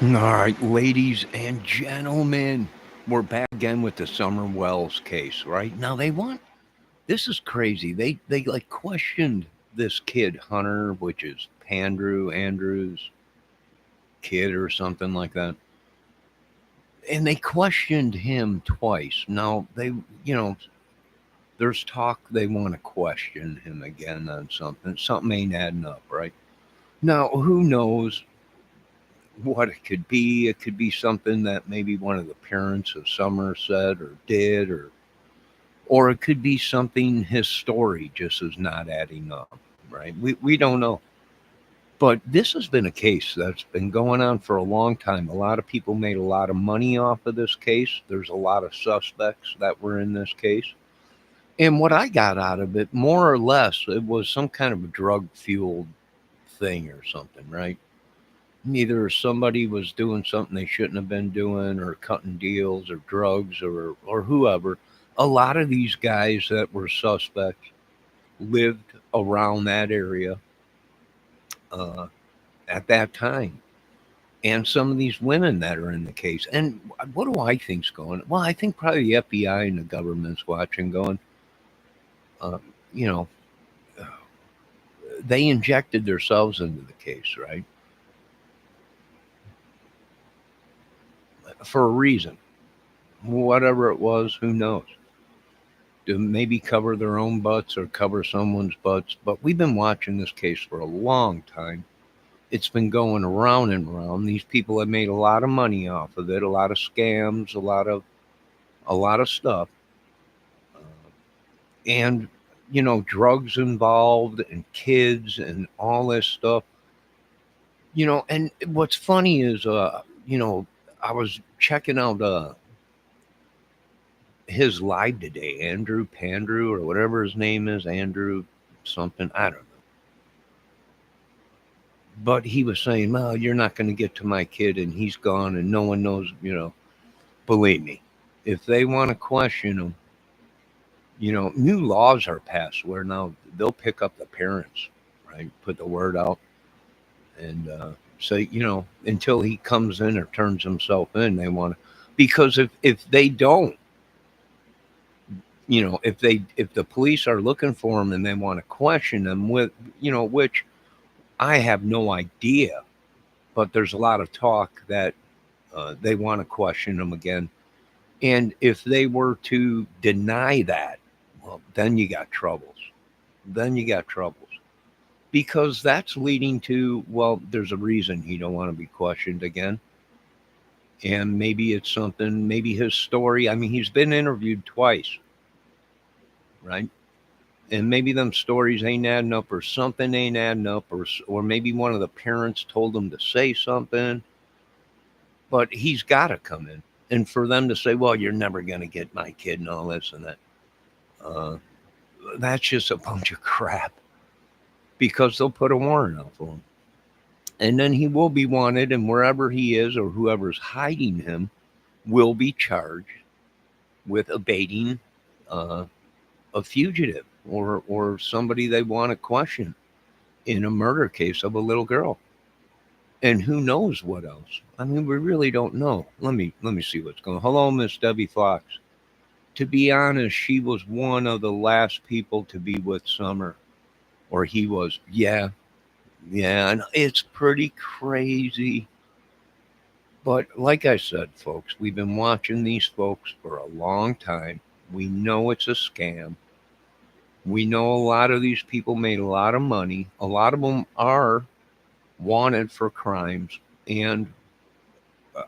All right, ladies and gentlemen, we're back again with the Summer Wells case, right? Now they want this is crazy. They like questioned this kid Hunter, which is Andrew's kid or something like that. And they questioned him twice. Now there's talk they want to question him again on something. Something ain't adding up, right? Now, who knows what it could be? It could be something that maybe one of the parents of Summer said or did, or it could be something his story just is not adding up, right? We don't know. But this has been a case that's been going on for a long time. A lot of people made a lot of money off of this case. There's a lot of suspects that were in this case. And what I got out of it, more or less, it was some kind of a drug fueled thing or something, right? Either somebody was doing something they shouldn't have been doing, or cutting deals, or drugs, or whoever. A lot of these guys that were suspects lived around that area uh, at that time, and some of these women that are in the case. And what do I think's going? Well, I think probably the FBI and the government's watching, going, uh, you know, they injected themselves into the case, right, for a reason, whatever it was. Who knows? To maybe cover their own butts or cover someone's butts. But we've been watching this case for a long time. It's been going around and around. These people have made a lot of money off of it, a lot of scams, a lot of stuff, and drugs involved and kids and all this stuff. And what's funny is, I was checking out his live today, Andrew Pandrew or whatever his name is, Andrew something, I don't know. But he was saying, "Well, you're not going to get to my kid, and he's gone, and no one knows." Believe me, if they want to question him, new laws are passed where now they'll pick up the parents, right? Put the word out and say, until he comes in or turns himself in, they want to. Because if they don't, if the police are looking for him and they want to question him with, which I have no idea, but there's a lot of talk that they want to question him again. And if they were to deny that, well, then you got troubles. Then you got troubles. Because that's leading to, well, there's a reason he don't want to be questioned again. And maybe it's something, maybe his story. I mean, he's been interviewed twice, right? And maybe them stories ain't adding up, or something ain't adding up, or maybe one of the parents told him to say something. But he's got to come in, and for them to say, "Well, you're never going to get my kid," and all this and that, uh, that's just a bunch of crap. Because they'll put a warrant out for him, and then he will be wanted, and wherever he is or whoever's hiding him will be charged with abating uh, a fugitive, or somebody they want to question in a murder case of a little girl. And who knows what else? I mean, we really don't know. Let me see what's going on. Hello, Miss Debbie Fox. To be honest, she was one of the last people to be with Summer, or he was. Yeah, yeah, and it's pretty crazy. But like I said, folks, we've been watching these folks for a long time. We know it's a scam. We know a lot of these people made a lot of money. A lot of them are wanted for crimes and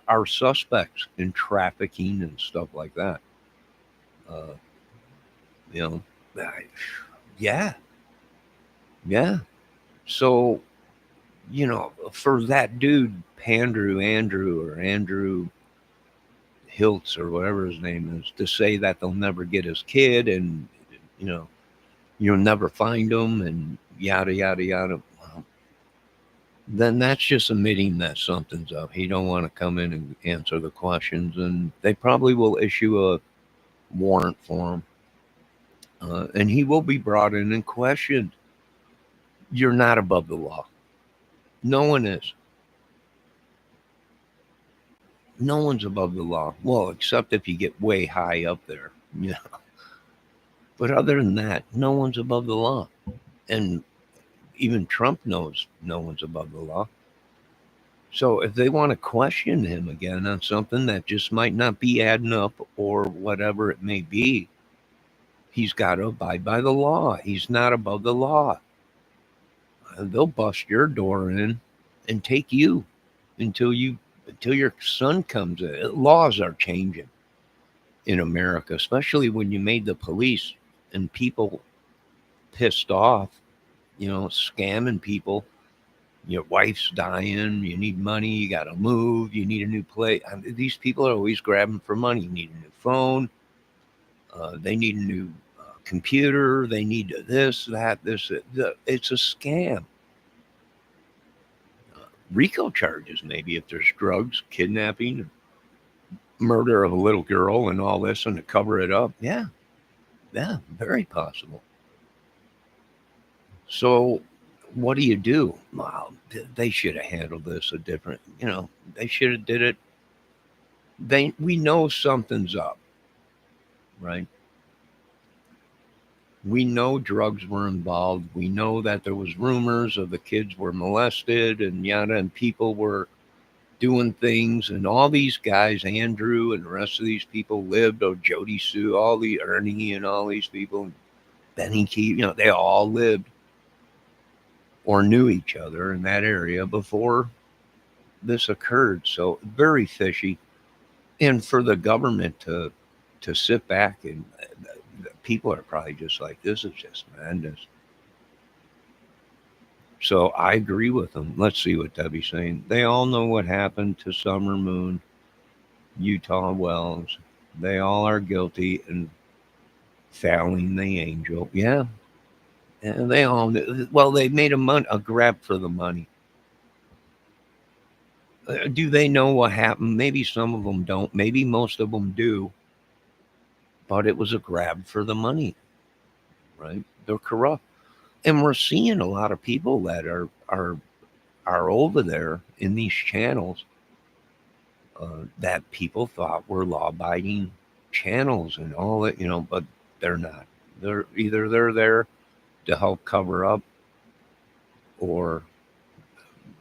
are suspects in trafficking and stuff like that. Uh, you know, yeah, yeah. So, for that dude, Andrew, or Andrew Hiltz, or whatever his name is, to say that they'll never get his kid, and, you know, you'll never find him, and yada, yada, yada. Well, then that's just admitting that something's up. He don't want to come in and answer the questions, and they probably will issue a warrant for him, and he will be brought in and questioned. You're not above the law. No one is. No one's above the law. Well, except if you get way high up there. Yeah. But other than that, no one's above the law. And even Trump knows no one's above the law. So if they want to question him again on something that just might not be adding up or whatever it may be, he's got to abide by the law. He's not above the law. They'll bust your door in and take you until you until your son comes in. Laws are changing in America, especially when you made the police and people pissed off, scamming people. Your wife's dying, you need money, you got to move, you need a new place. These people are always grabbing for money. You need a new phone, they need a new computer, they need this, that, this. It's a scam. RICO charges, maybe, if there's drugs, kidnapping, murder of a little girl, and all this, and to cover it up. Yeah, yeah, very possible. So, what do you do? Well, they should have handled this a different. They should have did it. We know something's up, right? We know drugs were involved. We know that there was rumors of the kids were molested and yada, and people were doing things, and all these guys, Andrew and the rest of these people lived, Jody Sue, all the Ernie and all these people, Benny Keith, they all lived or knew each other in that area before this occurred. So very fishy. And for the government to sit back and people are probably just like, this is just madness. So I agree with them. Let's see what Debbie's saying. They all know what happened to Summer Moon, Utah Wells. They all are guilty and fouling the angel. Yeah. And they all, well, they made a grab for the money. Do they know what happened? Maybe some of them don't. Maybe most of them do. But it was a grab for the money, right? They're corrupt, and we're seeing a lot of people that are over there in these channels that people thought were law-abiding channels and all that, but they're not. They're there to help cover up, or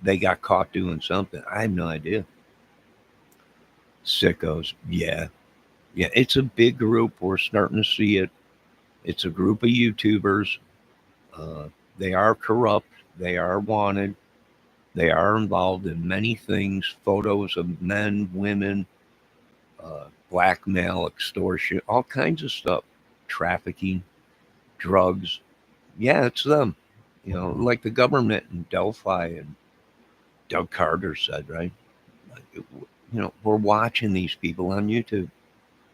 they got caught doing something. I have no idea. Sickos, yeah, yeah. It's a big group. We're starting to see it. It's a group of YouTubers. Uh, they are corrupt. They are wanted. They are involved in many things, photos of men, women, blackmail, extortion, all kinds of stuff, trafficking, drugs. Yeah, it's them. Like the government in Delphi and Doug Carter said, right? We're watching these people on YouTube.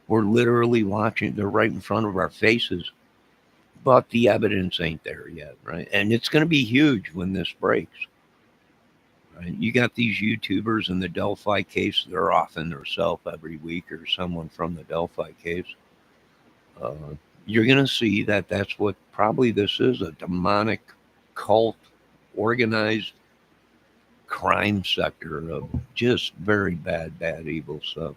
We're literally watching. They're right in front of our faces, but the evidence ain't there yet, right? And it's going to be huge when this breaks. Right? You got these YouTubers in the Delphi case. They're offing themselves every week, or someone from the Delphi case. Uh, you're going to see that that's what probably this is, a demonic cult, organized crime sector of just very bad, evil stuff.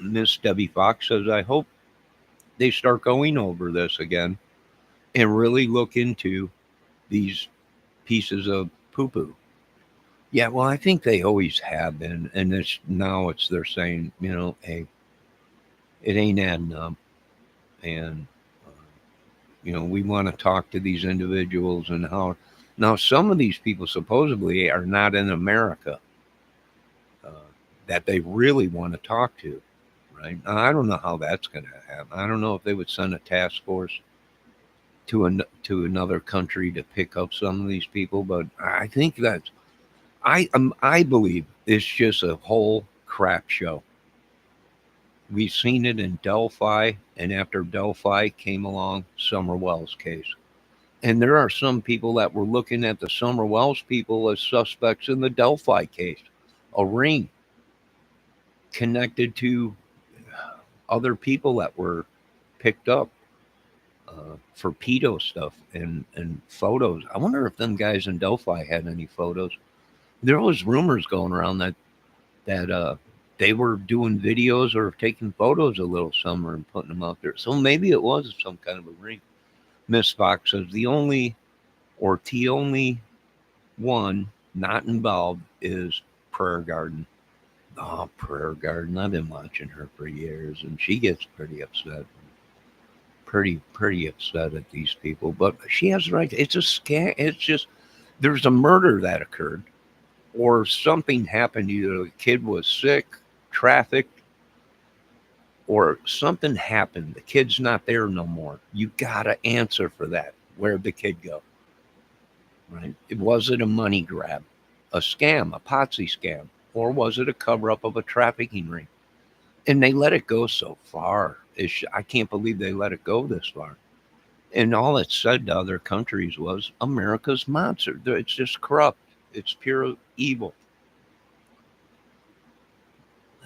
Miss Debbie Fox says, I hope they start going over this again and really look into these pieces of poo poo. Yeah, well, I think they always have been, and it's they're saying, hey, it ain't adding up, and we want to talk to these individuals and how. Now, some of these people supposedly are not in America uh, that they really want to talk to, right? Now, I don't know how that's going to happen. I don't know if they would send a task force to another country to pick up some of these people, but I think that's I believe it's just a whole crap show. We've seen it in Delphi, and after Delphi came along, Summer Wells case. And there are some people that were looking at the Summer Wells people as suspects in the Delphi case, a ring connected to other people that were picked up for pedo stuff and photos. I wonder if them guys in Delphi had any photos. There was rumors going around that that they were doing videos or taking photos of little Summer and putting them out there. So maybe it was some kind of a ring. Miss Fox says the only one not involved is Prayer Garden. Oh, Prayer Garden. I've been watching her for years, and she gets pretty upset. Pretty upset at these people. But she has right. It's a scam. It's just there's a murder that occurred, or something happened. Either the kid was sick, trafficked, or something happened. The kid's not there no more. You gotta answer for that. Where'd the kid go? Right? Was it a money grab, a scam, a Potsy scam, or was it a cover up of a trafficking ring? And they let it go so far. I can't believe they let it go this far. And all it said to other countries was America's monster. It's just corrupt. It's pure evil.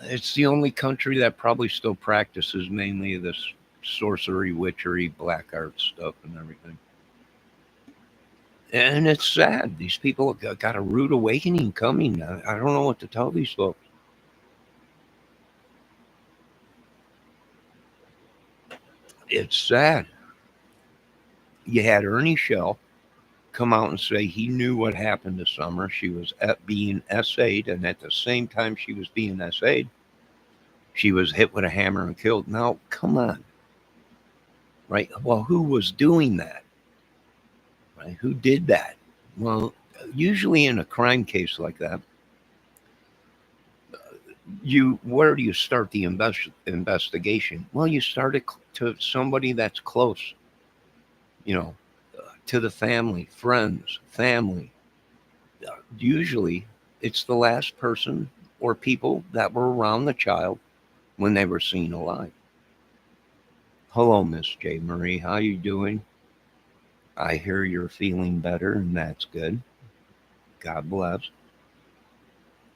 It's the only country that probably still practices mainly this sorcery, witchery, black art stuff, and everything. And it's sad. These people got a rude awakening coming. I don't know what to tell these folks. It's sad. You had Ernie Shell come out and say he knew what happened to Summer. She was being SA'd, and at the same time she was being SA'd, she was hit with a hammer and killed. Now, come on, right? Well, who was doing that? Right? Who did that? Well, usually in a crime case like that, where do you start the investigation? Well, you start it to somebody that's close, you know, to the family, friends, family. Usually, it's the last person or people that were around the child when they were seen alive. Hello, Miss J. Marie. How you doing? I hear you're feeling better, and that's good. God bless.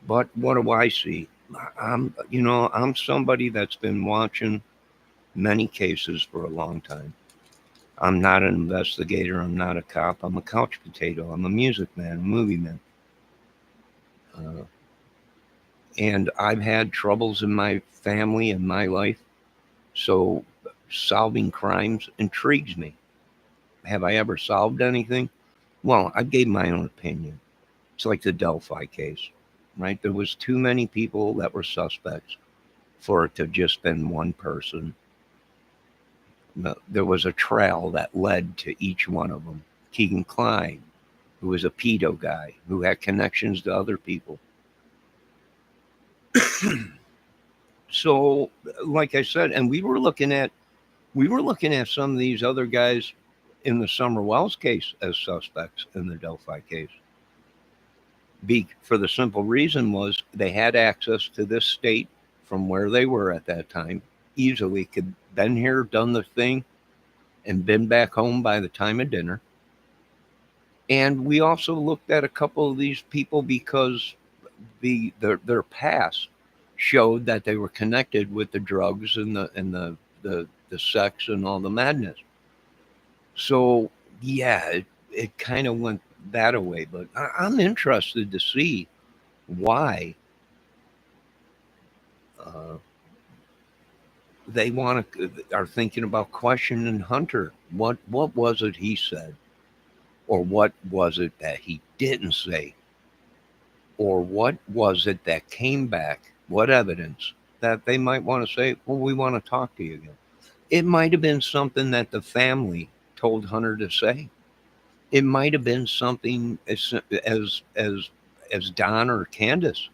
But what do I see? I'm somebody that's been watching many cases for a long time. I'm not an investigator. I'm not a cop. I'm a couch potato. I'm a music man, a movie man. Uh, and I've had troubles in my family and my life. So solving crimes intrigues me. Have I ever solved anything? Well, I gave my own opinion. It's like the Delphi case, right? There was too many people that were suspects for it to just been one person. No, there was a trail that led to each one of them. Keegan Klein, who was a pedo guy, who had connections to other people. So, like I said, and we were looking at some of these other guys in the Summer Wells case as suspects in the Delphi case. For the simple reason was they had access to this state from where they were at that time, easily could been here, done the thing, and been back home by the time of dinner. And we also looked at a couple of these people because their past showed that they were connected with the drugs and the sex and all the madness. So yeah, it kind of went that way. But I'm interested to see why uh, they are thinking about questioning Hunter. What was it he said, or what was it that he didn't say, or what was it that came back? What evidence that they might want to say? Well, we want to talk to you again. It might have been something that the family told Hunter to say. It might have been something as Don or Candace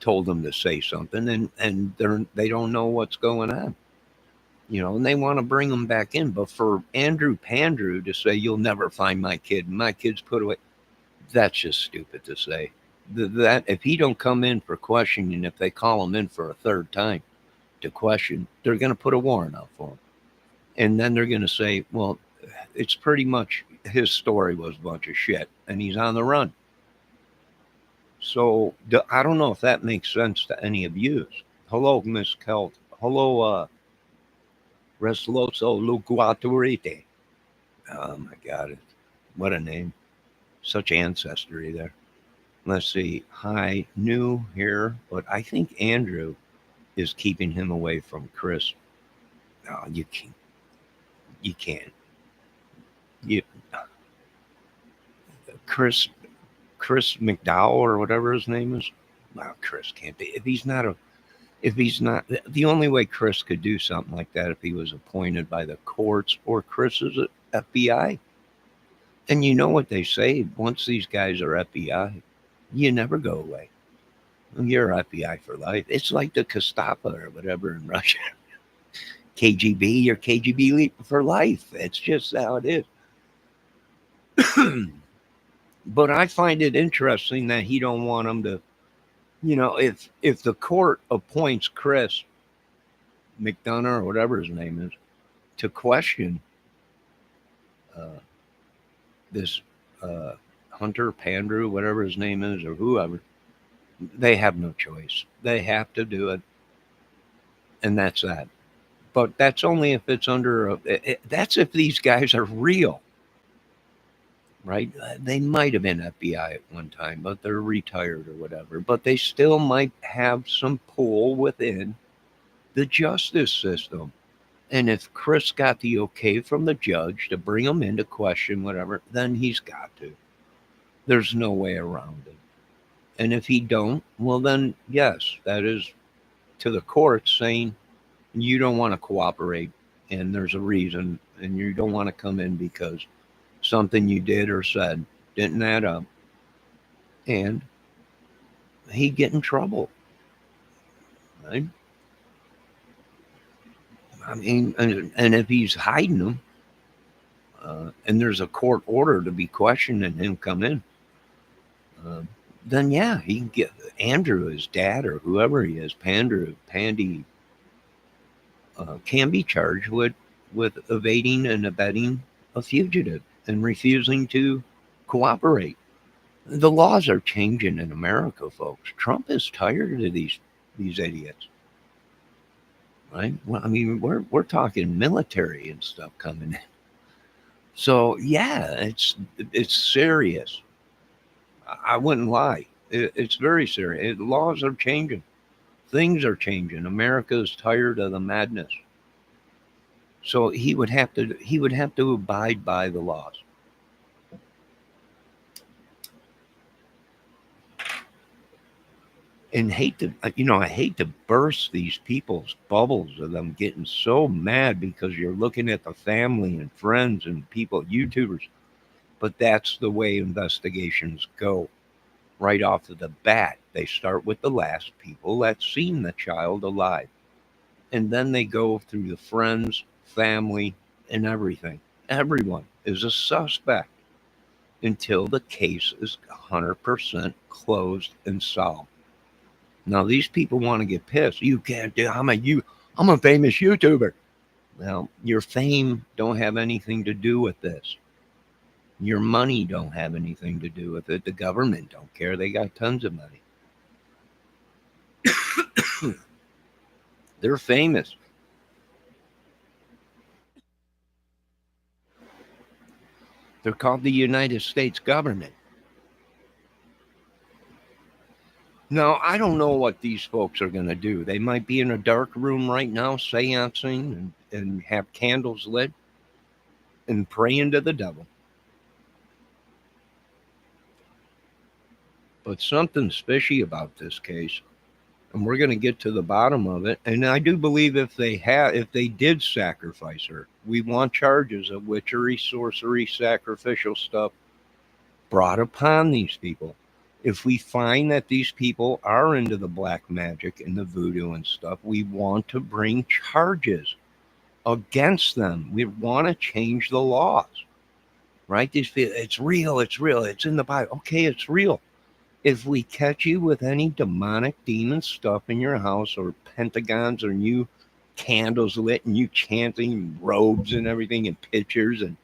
told them to say something, and they don't know what's going on, and they want to bring them back in. But for Andrew Pandrew to say you'll never find my kid's put away, that's just stupid to say. That if he don't come in for questioning, if they call him in for a third time to question, they're going to put a warrant out for him, and then they're going to say, well, it's pretty much his story was a bunch of shit, and he's on the run. So I don't know if that makes sense to any of you. Hello, Miss Kelt. Hello, Resloso Luguaturite. Oh my God, what a name! Such ancestry there. let's see, hi, new here, but I think Andrew is keeping him away from Chris. No, you can't. You can't. You, Chris, Chris McDowell or whatever his name is. Well, Chris can't be. If he's not, the only way Chris could do something like that if he was appointed by the courts or Chris is a FBI. And you know what they say? Once these guys are FBI, you never go away. You're FBI for life. It's like the Gestapo or whatever in Russia. KGB, you're KGB for life. It's just how it is. But I find it interesting that he don't want them to, if the court appoints Chris McDonough or whatever his name is to question uh, this uh, Hunter Pandrew, whatever his name is, or whoever, they have no choice. They have to do it, and that's that. But that's only if it's that's if these guys are real, right? They might have been FBI at one time, but they're retired or whatever. But they still might have some pull within the justice system. And if Chris got the okay from the judge to bring him in to question whatever, then he's got to. There's no way around it. And if he don't, well then yes, that is to the court saying you don't want to cooperate and there's a reason and you don't want to come in because something you did or said didn't add up and he'd get in trouble. Right? I mean, and if he's hiding them, and there's a court order to be questioned and him come in, uh, then yeah, he can get Andrew, his dad, or whoever he is, Pandy, can be charged with evading and abetting a fugitive and refusing to cooperate. The laws are changing in America, folks. Trump is tired of these idiots, right? Well, I mean, we're talking military and stuff coming in. So yeah, it's serious. I wouldn't lie. It's very serious. Laws are changing. Things are changing. America is tired of the madness. So he would have to abide by the laws. And I hate to burst these people's bubbles of them getting so mad because you're looking at the family and friends and people, YouTubers. But that's the way investigations go. Right off of the bat, they start with the last people that seen the child alive. And then they go through the friends, family, and everything. Everyone is a suspect until the case is 100% closed and solved. Now these people want to get pissed. You can't do. I'm a famous YouTuber. Well, your fame don't have anything to do with this. Your money don't have anything to do with it. The government don't care. They got tons of money. They're famous. They're called the United States government. Now, I don't know what these folks are going to do. They might be in a dark room right now, seancing and have candles lit and praying to the devil. But something's fishy about this case, and we're going to get to the bottom of it. And I do believe if they did sacrifice her, we want charges of witchery, sorcery, sacrificial stuff brought upon these people. If we find that these people are into the black magic and the voodoo and stuff, we want to bring charges against them. We want to change the laws, right? It's real, it's in the Bible. Okay, it's real. If we catch you with any demonic demon stuff in your house or pentagons or new candles lit and you chanting robes and everything and pictures and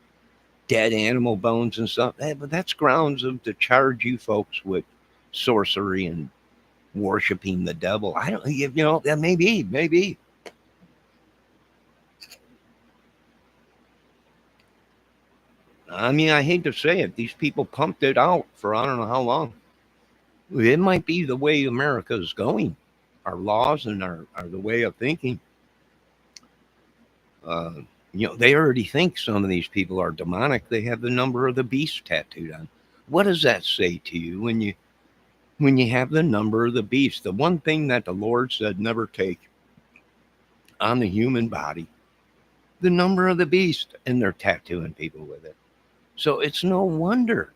dead animal bones and stuff, but that's grounds to charge you folks with sorcery and worshiping the devil. I don't, that maybe. I mean, I hate to say it, these people pumped it out for I don't know how long. It might be the way America is going, our laws and our the way of thinking. Uh, they already think some of these people are demonic. They have the number of the beast tattooed on. What does that say to you when you have the number of the beast? The one thing that the Lord said never take on the human body, the number of the beast, and they're tattooing people with it. So it's no wonder.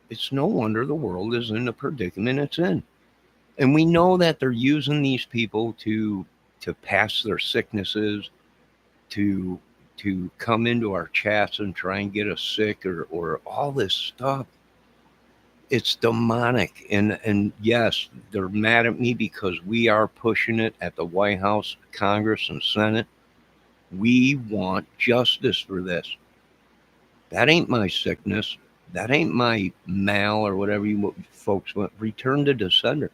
It's no wonder the world is in the predicament it's in. And we know that they're using these people to pass their sicknesses, to come into our chats and try and get us sick, or all this stuff. It's demonic. And yes, they're mad at me because we are pushing it at the White House, Congress, and Senate. We want justice for this. That ain't my sickness. That ain't my mal or whatever you folks want. Return to the sender.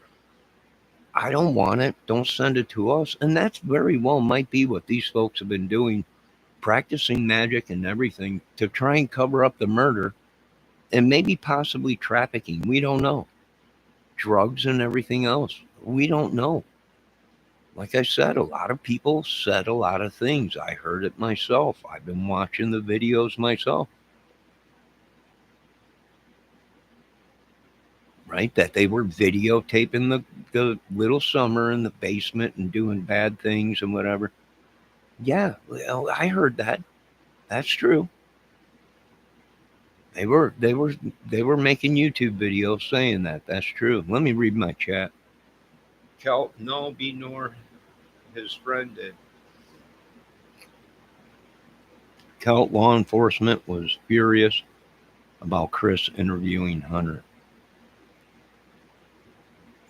I don't want it. Don't send it to us. And that's very well might be what these folks have been doing, practicing magic and everything to try and cover up the murder and maybe possibly trafficking. We don't know. Drugs and everything else. We don't know. Like I said, a lot of people said a lot of things. I heard it myself. I've been watching the videos myself. Right? That they were videotaping the little Summer in the basement and doing bad things and whatever. Yeah, well, I heard that. That's true. They were making YouTube videos saying that. That's true. Let me read my chat. Kel, no, B nor his friend did. Kel law enforcement was furious about Chris interviewing Hunter.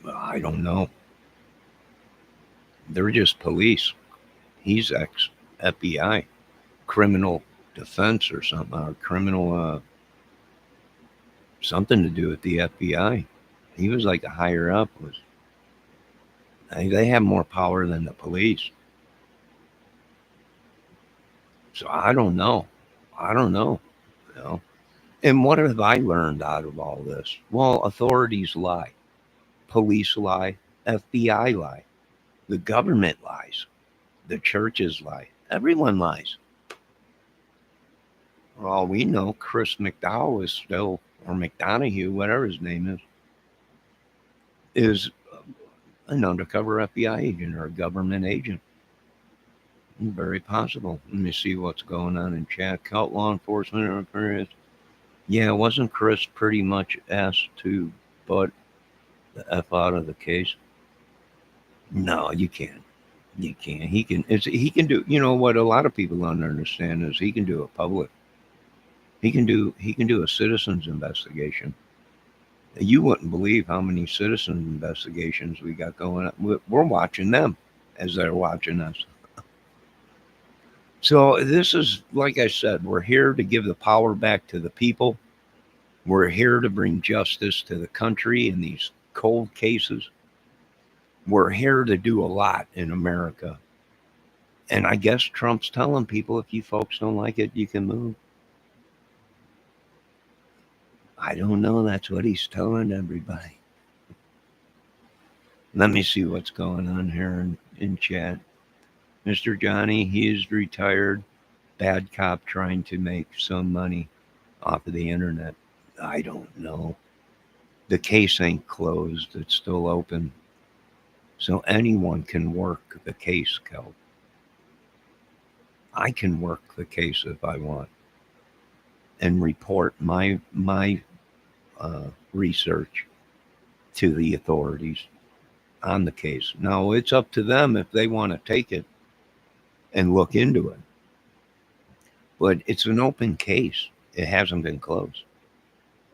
Well, I don't know. They're just police. He's ex FBI, criminal defense or something, or criminal something to do with the FBI. He was like a higher up. They have more power than the police. So I don't know. I don't know. You know. And what have I learned out of all this? Well, authorities lie, police lie, FBI lie, the government lies, the churches lie, everyone lies. For all we know, Chris McDowell is still, or McDonough, whatever his name is an undercover FBI agent or a government agent. Very possible. Let me see what's going on in chat. Cult law enforcement. Yeah, wasn't Chris pretty much asked to butt the F out of the case? No, you can't. You can't. He can do. You know what? A lot of people don't understand is he can do a public. He can do a citizens investigation. You wouldn't believe how many citizen investigations we got going on. We're watching them as they're watching us. So this is, like I said, we're here to give the power back to the people. We're here to bring justice to the country in these cold cases. We're here to do a lot in America. And I guess Trump's telling people, if you folks don't like it, you can move. I don't know. That's what he's telling everybody. Let me see what's going on here in chat. Mr. Johnny, he is retired. Bad cop trying to make some money off of the internet. I don't know. The case ain't closed. It's still open. So anyone can work the case, Kel. I can work the case if I want and report my research to the authorities on the case. Now, it's up to them if they want to take it and look into it. But it's an open case. It hasn't been closed.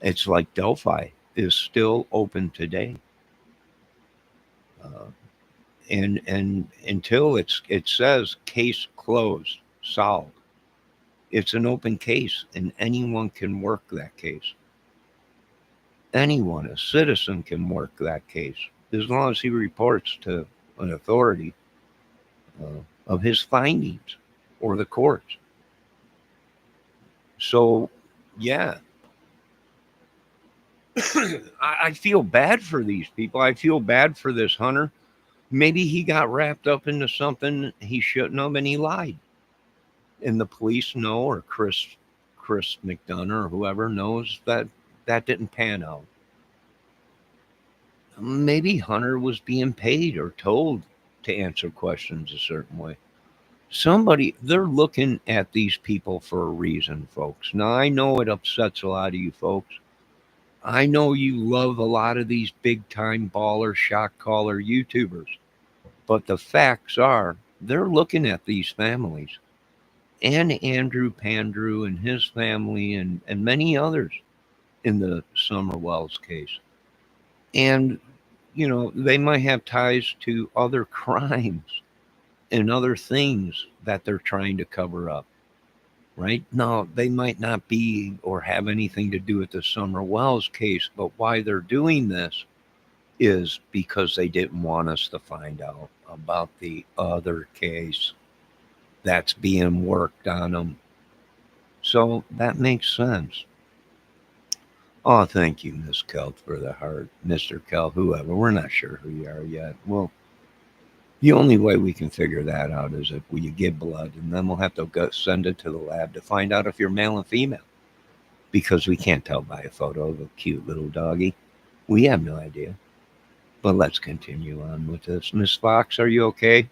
It's like Delphi is still open today. Uh, and until it says case closed, solved, it's an open case and anyone can work that case. Anyone, a citizen, can work that case as long as he reports to an authority of his findings or the courts. So, yeah. I feel bad for these people. I feel bad for this hunter. Maybe he got wrapped up into something he shouldn't have, and he lied. And the police know, or Chris McDonough or whoever knows that that didn't pan out. Maybe Hunter was being paid or told to answer questions a certain way. Somebody, they're looking at these people for a reason, folks. Now, I know it upsets a lot of you folks. I know you love a lot of these big time baller, shot caller YouTubers. But the facts are, they're looking at these families and Andrew Pandrew and his family and many others in the Summer Wells case. And, they might have ties to other crimes and other things that they're trying to cover up, right? Now, they might not be or have anything to do with the Summer Wells case, but why they're doing this is because they didn't want us to find out about the other case that's being worked on them. So that makes sense. Oh, thank you, Miss Kelt, for the heart. Mr. Kelt, whoever. We're not sure who you are yet. Well, the only way we can figure that out is if we give blood, and then we'll have to go send it to the lab to find out if you're male and female. Because we can't tell by a photo of a cute little doggy. We have no idea. But let's continue on with this. Miss Fox, are you okay?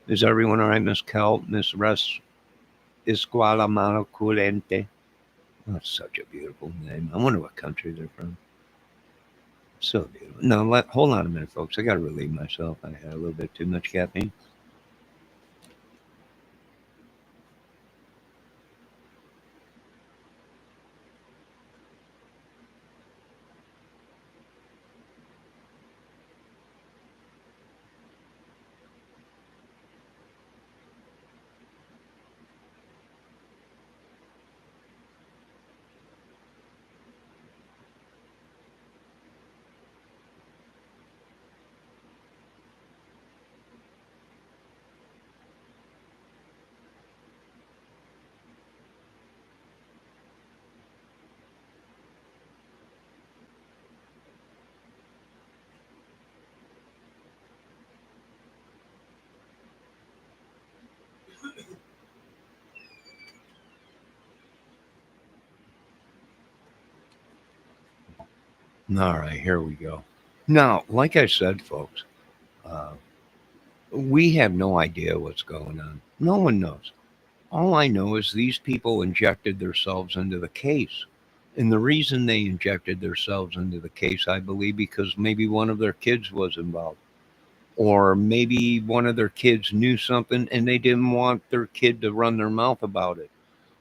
Is everyone all right, Miss Kelt? Miss Res Esqualamano Culente? That's such a beautiful name. I wonder what country they're from. So beautiful. No, hold on a minute, folks. I got to relieve myself. I had a little bit too much caffeine. All right, here we go. Now, like I said, folks, uh, we have no idea what's going on. No one knows. All I know is these people injected themselves into the case. And the reason they injected themselves into the case, I believe, because maybe one of their kids was involved. Or maybe one of their kids knew something and they didn't want their kid to run their mouth about it.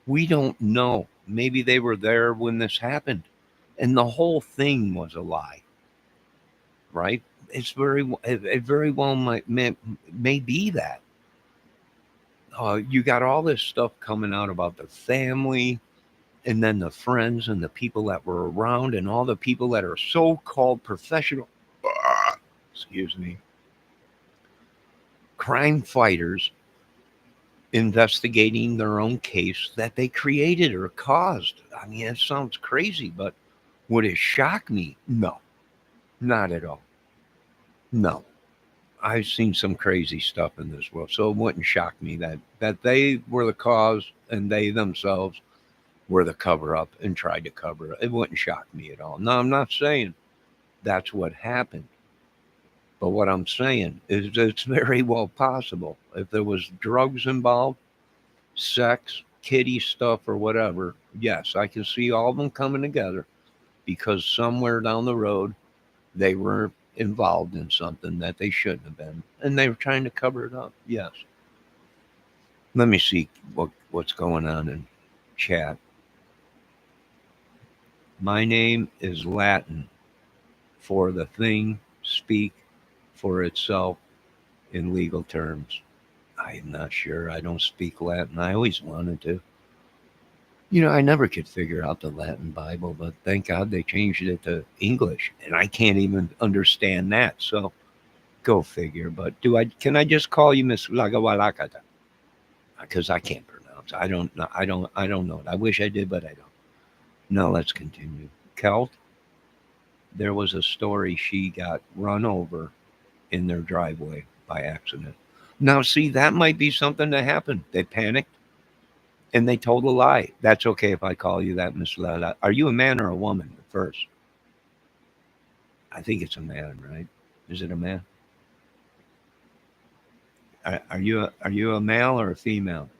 We don't know. Maybe they were there when this happened. And the whole thing was a lie, right? It very well may be that. You got all this stuff coming out about the family, and then the friends and the people that were around, and all the people that are so-called professional, excuse me, crime fighters investigating their own case that they created or caused. I mean, it sounds crazy, but would it shock me? No, not at all. No. I've seen some crazy stuff in this world, so it wouldn't shock me that they were the cause and they themselves were the cover up and tried to cover it. It wouldn't shock me at all. No, I'm not saying that's what happened. But what I'm saying is it's very well possible. If there was drugs involved, sex, kitty stuff, or whatever, yes, I can see all of them coming together because somewhere down the road they were involved in something that they shouldn't have been. And they were trying to cover it up. Yes. Let me see what's going on in chat. My name is Latin for the thing speak for itself in legal terms. I'm not sure. I don't speak Latin. I always wanted to. I never could figure out the Latin Bible, but thank God they changed it to English, and I can't even understand that. So go figure. But can I just call you Miss Lagawalakata? Because I can't pronounce. I don't know. I don't know it. I wish I did, but I don't. Now let's continue. Celt. there was a story she got run over in their driveway by accident. Now, see, that might be something that happened. They panicked and they told a lie. That's okay if I call you that, Miss Lala. Are you a man or a woman first? I think it's a man, right? Is it a man? Are you a male or a female?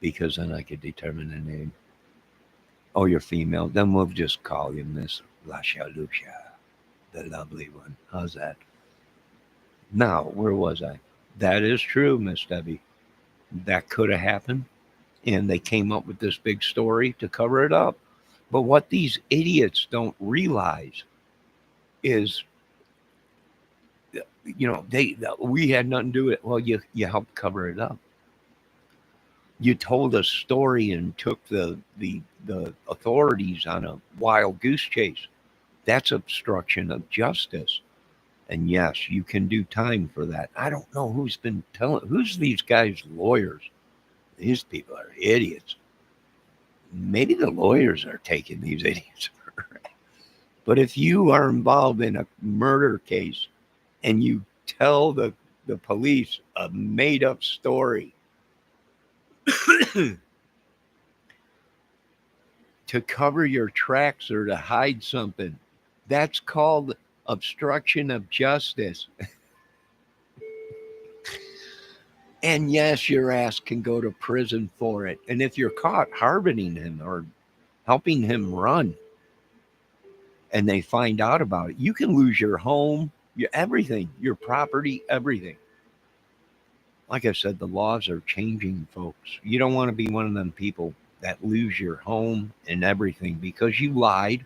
Because then I could determine the name. Oh, you're female. Then we'll just call you Miss Lasha Lucia, the lovely one. How's that? Now, where was I? That is true, Miss Debbie. That could have happened. And they came up with this big story to cover it up. But what these idiots don't realize is, we had nothing to do with it. Well, you helped cover it up. You told a story and took the authorities on a wild goose chase. That's obstruction of justice. And yes, you can do time for that. I don't know who's these guys' lawyers. These people are idiots. Maybe the lawyers are taking these idiots. But if you are involved in a murder case and you tell the police a made up story to cover your tracks or to hide something, that's called obstruction of justice. And yes, your ass can go to prison for it. And if you're caught harboring him or helping him run and they find out about it, you can lose your home, your everything, your property, everything. Like I said, the laws are changing, folks. You don't want to be one of them people that lose your home and everything because you lied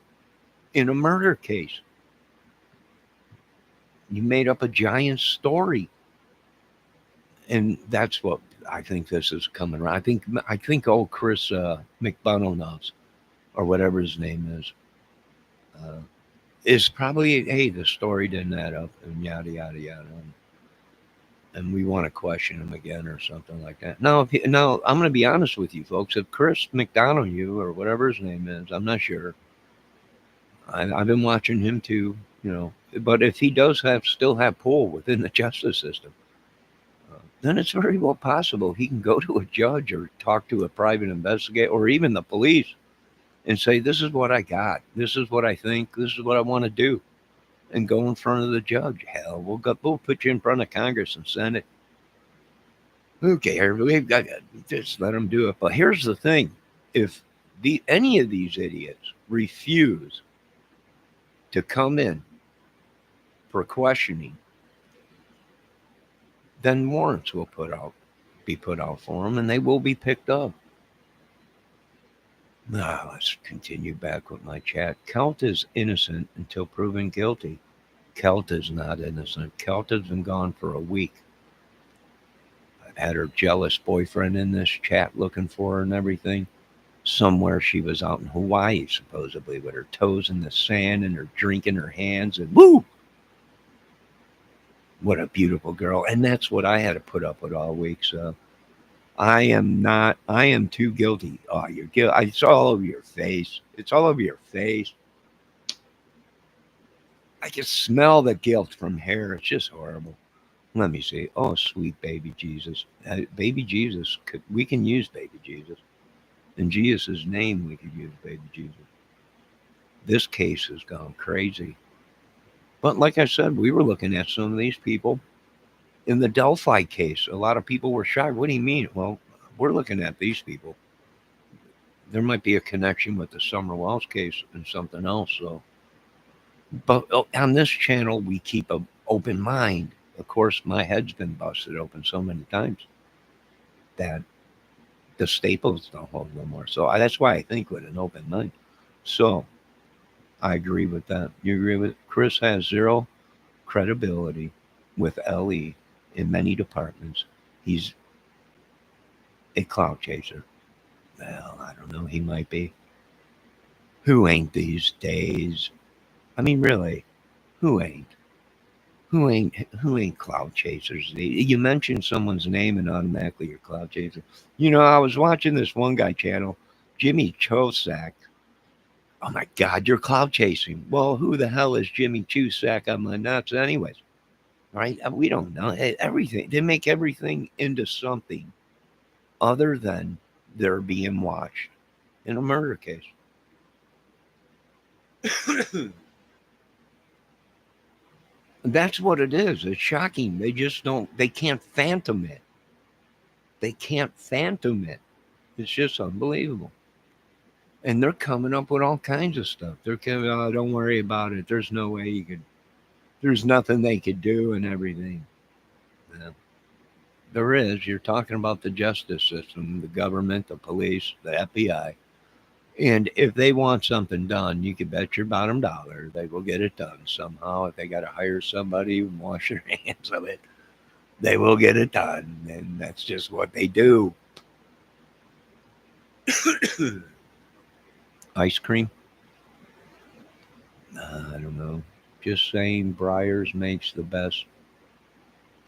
in a murder case. You made up a giant story. And that's what I think this is coming around. I think old Chris McBunnell or whatever his name is probably, hey, the story didn't add up and yada yada yada, and we want to question him again or something like that. Now I'm going to be honest with you, folks. If Chris McDonough or whatever his name is, I'm not sure. I've been watching him too, But if he does still have pull within the justice system, then it's very well possible he can go to a judge or talk to a private investigator or even the police and say, "This is what I got. This is what I think. This is what I want to do," and go in front of the judge. Hell, we'll put you in front of Congress and Senate. Okay, we've got just let them do it. But here's the thing: if any of these idiots refuse to come in for questioning, then warrants will be put out for them, and they will be picked up. Now let's continue back with my chat. Kelt is innocent until proven guilty. Kelt is not innocent. Kelt has been gone for a week. I've had her jealous boyfriend in this chat looking for her and everything. Somewhere she was out in Hawaii, supposedly, with her toes in the sand and her drink in her hands, and woo! What a beautiful girl. And that's what I had to put up with all week. So I am too guilty. Oh, you're guilty. It's all over your face. It's all over your face. I can smell the guilt from here. It's just horrible. Let me see. Oh, sweet baby Jesus. Baby Jesus. We can use baby Jesus. In Jesus' name, we could use baby Jesus. This case has gone crazy. But like I said, we were looking at some of these people in the Delphi case. A lot of people were shocked. What do you mean? Well, we're looking at these people. There might be a connection with the Summer Wells case and something else. So, but on this channel, we keep an open mind. Of course, my head's been busted open so many times that the staples don't hold no more. So that's why I think with an open mind. So I agree with that. You agree with it? Chris has zero credibility with LE in many departments. He's a clout chaser. Well, I don't know. He might be. Who ain't these days? I mean, really, who ain't? Who ain't cloud chasers? You mention someone's name and automatically you're cloud chaser. I was watching this one guy channel, Jimmy Chosak. Oh my God, you're cloud chasing. Well, who the hell is Jimmy Chusack on my nuts, anyways? Right? We don't know. Everything. They make everything into something other than they're being watched in a murder case. That's what it is. It's shocking. They just don't, they can't phantom it. They can't phantom it. It's just unbelievable. And they're coming up with all kinds of stuff. They're coming, oh, don't worry about it. There's no way you could, there's nothing they could do and everything. Yeah. There is. You're talking about the justice system, the government, the police, the FBI. And if they want something done, you can bet your bottom dollar they will get it done somehow. If they got to hire somebody and wash their hands of it, they will get it done. And that's just what they do. Ice cream? I don't know. Just saying Briars makes the best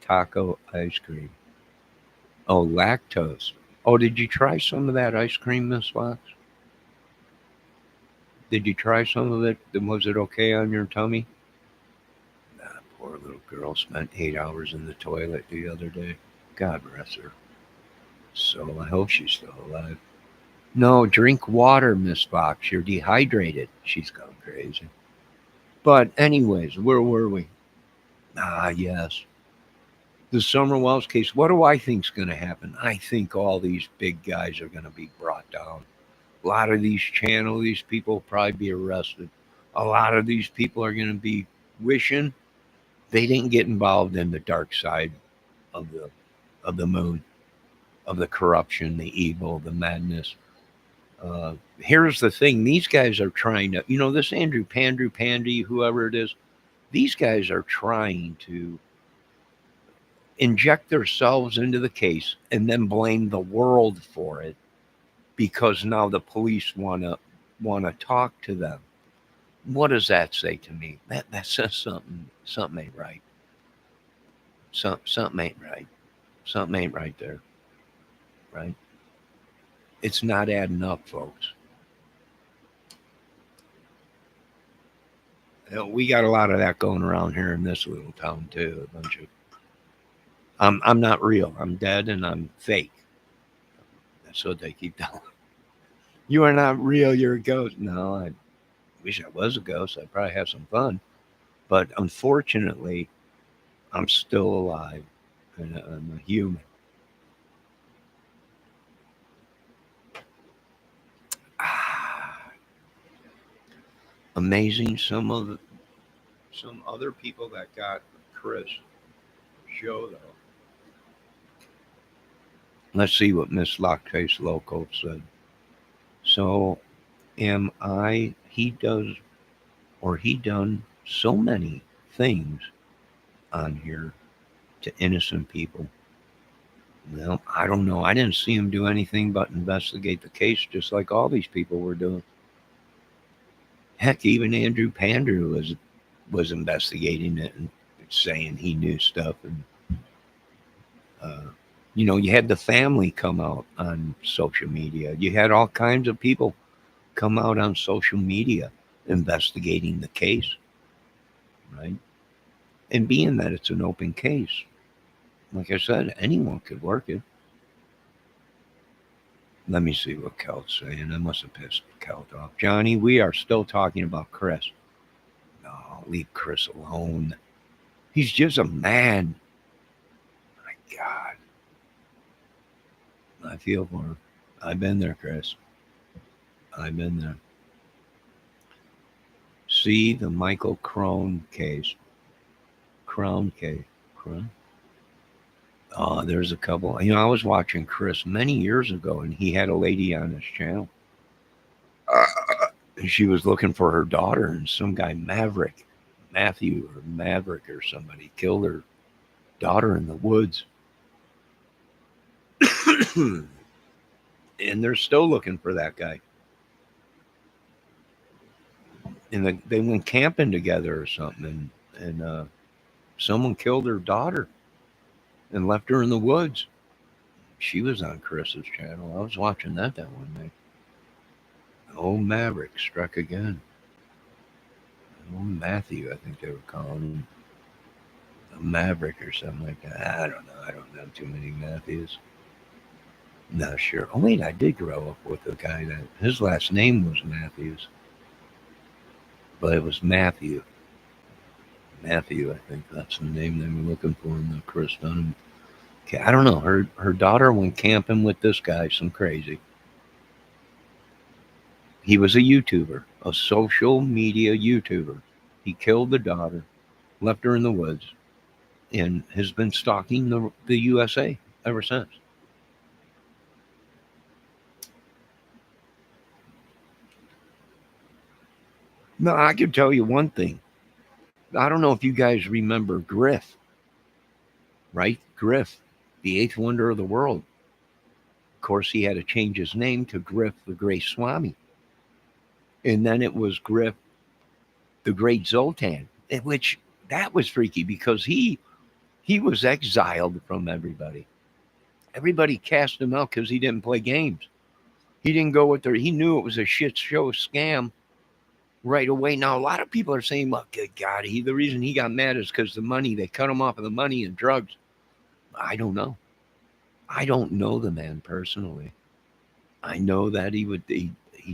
taco ice cream. Oh, lactose. Oh, did you try some of that ice cream, Miss Fox? Did you try some of it? Was it okay on your tummy? That poor little girl spent 8 hours in the toilet the other day. God rest her soul. I hope she's still alive. No, drink water, Miss Fox. You're dehydrated. She's gone crazy. But anyways, where were we? Ah, yes. The Summer Wells case. What do I think's going to happen? I think all these big guys are going to be brought down. A lot of these people will probably be arrested. A lot of these people are going to be wishing they didn't get involved in the dark side of the moon, of the corruption, the evil, the madness. Here's the thing: these guys are trying to, this Andrew Pandrew Pandy, whoever it is, these guys are trying to inject themselves into the case and then blame the world for it because now the police want to talk to them. What does that say to me? That says something ain't right. Something ain't right. Something ain't right there. Right? It's not adding up, folks. We got a lot of that going around here in this little town too. A bunch of I'm not real. I'm dead and I'm fake. That's what they keep telling. You are not real. You're a ghost. No, I wish I was a ghost. I'd probably have some fun. But unfortunately, I'm still alive and I'm a human. Ah, amazing. Some other people that got Chris show though. Let's see what Miss Lockface Loco said. So am I? He does, or he done so many things on here to innocent people. Well, I don't know. I didn't see him do anything but investigate the case, just like all these people were doing. Heck, even Andrew Pandrew was investigating it and saying he knew stuff. And uh, you had the family come out on social media. You had all kinds of people come out on social media investigating the case, right? And being that it's an open case, like I said, anyone could work it. Let me see what Kelt's saying. I must have pissed Kelt off. Johnny, we are still talking about Chris. No, leave Chris alone. He's just a man. My God. I feel for him. I've been there, Chris. I've been there. See the Michael Crone case. Crown case. Crown? Oh, there's a couple. I was watching Chris many years ago, and he had a lady on his channel. She was looking for her daughter, and some guy, Matthew or Maverick or somebody, killed her daughter in the woods. And they're still looking for that guy. And they went camping together or something, and someone killed her daughter and left her in the woods. She was on Chris's channel. I was watching that one day. Old Maverick struck again. Old Matthew, I think they were calling him. A Maverick or something like that. I don't know. I don't know too many Matthews. Not sure. Oh, wait, I did grow up with a guy that his last name was Matthews, but it was Matthew. Matthew, I think that's the name they were looking for in the Chris Dunham. Okay, I don't know. Her daughter went camping with this guy, some crazy. He was a YouTuber, a social media YouTuber. He killed the daughter, left her in the woods, and has been stalking the USA ever since. No, I can tell you one thing. I don't know if you guys remember Griff, right? Griff, the eighth wonder of the world. Of course, he had to change his name to Griff the Great Swami. And then it was Griff the Great Zoltan, which that was freaky because he was exiled from everybody. Everybody cast him out because he didn't play games. He didn't go with their. He knew it was a shit show scam right away. Now a lot of people are saying, "Well, good God, the reason he got mad is because the money. They cut him off of the money and drugs." I don't know. I don't know the man personally. I know that he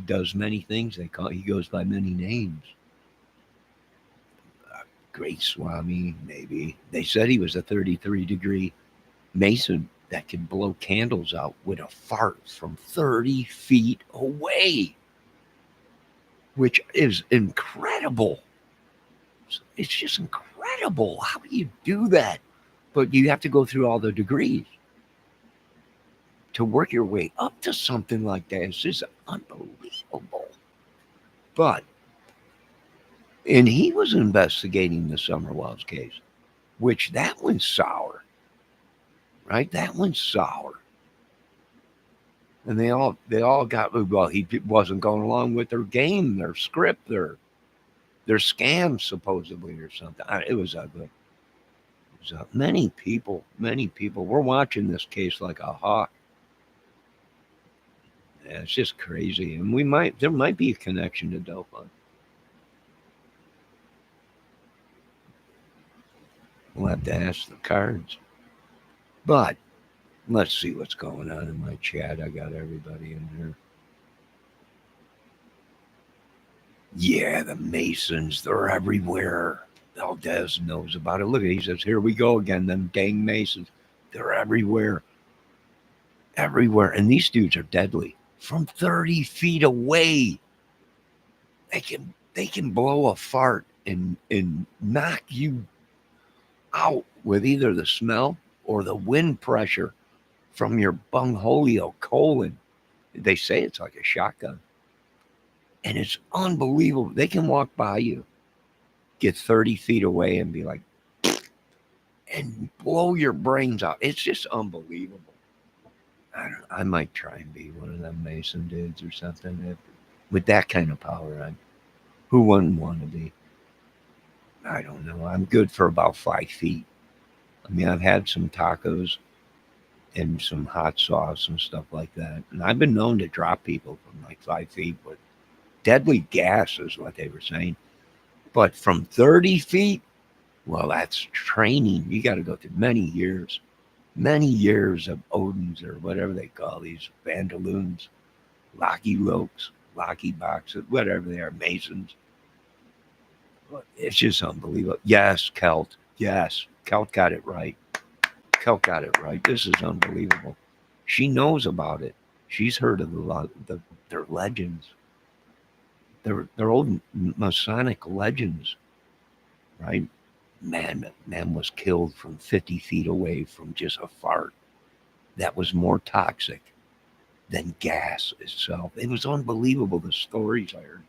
does many things. He goes by many names. Great Swami, maybe. They said he was a 33-degree Mason that could blow candles out with a fart from 30 feet away, which is incredible. It's just incredible. How do you do that? But you have to go through all the degrees to work your way up to something like that. It's just unbelievable. But, and he was investigating the Summer Wells case, which that went sour, right? That went sour. And they all got, well, he wasn't going along with their game, their script, their scams supposedly or something. It was ugly. It was many people. We're watching this case like a hawk. Yeah, it's just crazy, and there might be a connection to Delphi. We'll have to ask the cards. But let's see what's going on in my chat. I got everybody in here. Yeah, the Masons, they're everywhere. Valdez knows about it. Look at it. He says, here we go again, them dang Masons. They're everywhere. Everywhere. And these dudes are deadly. From 30 feet away. They can blow a fart and knock you out with either the smell or the wind pressure from your bungholio colon. They say it's like a shotgun. And it's unbelievable. They can walk by you, get 30 feet away and be like, and blow your brains out. It's just unbelievable. I might try and be one of them Mason dudes or something. With that kind of power, who wouldn't want to be? I don't know. I'm good for about 5 feet. I mean, I've had some tacos and some hot sauce and stuff like that. And I've been known to drop people from like 5 feet with deadly gas, is what they were saying. But from 30 feet, well, that's training. You got to go through many years of Odins or whatever they call these Vandaloons, Locky Lokes, Locky Boxes, whatever they are, Masons. It's just unbelievable. Yes, Celt. Yes, Celt got it right. Celt got it right. This is unbelievable. She knows about it. She's heard of their legends. They're old Masonic legends, right? Man was killed from 50 feet away from just a fart. That was more toxic than gas itself. It was unbelievable, the stories I heard.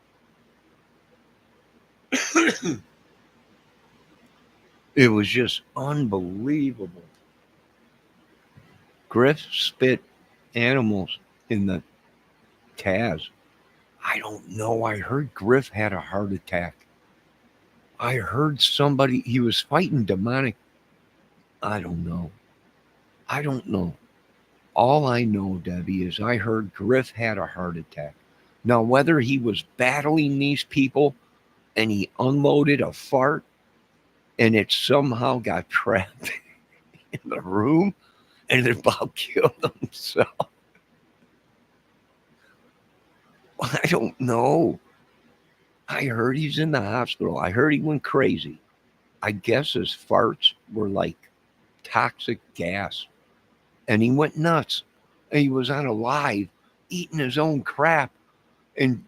It was just unbelievable. Griff spit animals in the Taz. I don't know. I heard Griff had a heart attack. I heard somebody, he was fighting demonic. I don't know. All I know, Debbie, is I heard Griff had a heart attack. Now, whether he was battling these people and he unloaded a fart and it somehow got trapped in the room and it about killed himself, I don't know. I heard he's in the hospital. I heard he went crazy. I guess his farts were like toxic gas and he went nuts. And he was on a live eating his own crap and